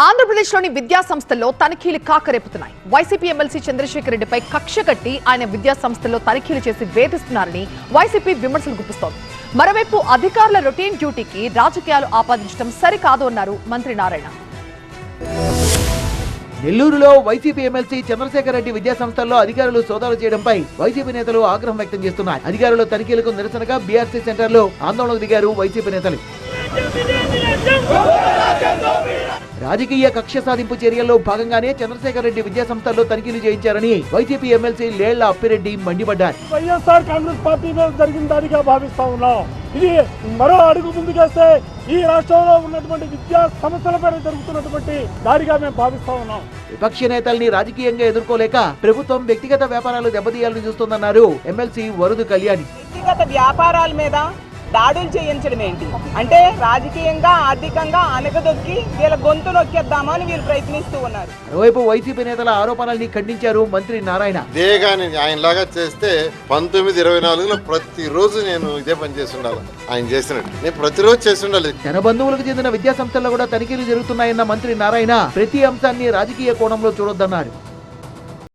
ఆంధ్రప్రదేశ్లోని విద్యా సంస్థల్లో తనిఖీలు కాకరేపుతున్నాయి. వైసీపీ ఎమ్మెల్సీ చంద్రశేఖర్ రెడ్డిపై కక్ష కట్టి ఆయన విద్యా సంస్థల్లో తనిఖీలు చేసి వేధిస్తున్నారని వైసీపీ విమర్శలు గుప్పిస్తోంది. మరోవైపు అధికారుల రొటీన్ డ్యూటీకి రాజకీయాలు ఆపాదించడం సరికాదు అన్నారు మంత్రి నారాయణ. నెల్లూరులో వైసీపీ ఎమ్మెల్సీ చంద్రశేఖర్ రెడ్డి విద్యా సంస్థల్లో అధికారులు సోదాలు చేయడంపై వైసీపీ నేతలు ఆగ్రహం వ్యక్తం చేస్తున్నారు. అధికారుల తనిఖీలకు నిరసనగా బీఆర్సీ సెంటర్లో ఆందోళనకు దిగారు వైసీపీ నేతలు. రాజకీయ కక్ష సాధింపు చర్యల్లో భాగంగానే చంద్రశేఖర్ రెడ్డి విద్యా సంస్థల్లో తనిఖీలు చేయించారని వైసీపీ ఎమ్మెల్సీ లేళ్ల అప్పిరెడ్డి మండిపడ్డారు. వైఎస్ఆర్ కాంగ్రెస్ పార్టీ మీద జరిగిన దాడిగా భావిస్తా ఉన్నాం. ఇది మరో అడుగు ముందుకేస్తే ఈ రాష్ట్రంలో ఉన్నటువంటి విద్యా సంస్థలపై జరుగుతున్నటువంటి దాడిగా మేము భావిస్తా ఉన్నాం. విపక్ష నేతల్ని రాజకీయంగా ఎదుర్కోలేక ప్రభుత్వం వ్యక్తిగత వ్యాపారాలు దెబ్బతీయాలని చూస్తోందన్నారు ఎమ్మెల్సీ వరుదు కళ్యాణి. వ్యక్తిగత వ్యాపారాల మీద దాడులు చేయించడం ఏంటి అంటే రాజకీయంగా ఆర్థికంగా అనగదొక్కి వీళ్ళ గొంతు నొక్కేద్దామా అని వీళ్ళు ప్రయత్నిస్తూ ఉన్నారు. మరోవైపు వైసీపీ నేతల ఆరోపణల్ని ఖండించారు మంత్రి నారాయణ. దేగాని ఆయనలాగా చేస్తే 1924లో ప్రతిరోజు నేను ఇదే పని చేసి ఉండాలి. ఆయన చేసినట్టు నేను ప్రతిరోజు చేసి ఉండాలి. తన బంధువులకు చెందిన విద్యా సంస్థల్లో కూడా తనిఖీలు జరుగుతున్నాయన్న మంత్రి నారాయణ ప్రతి అంశాన్ని రాజకీయ కోణంలో చూడొద్దన్నారు.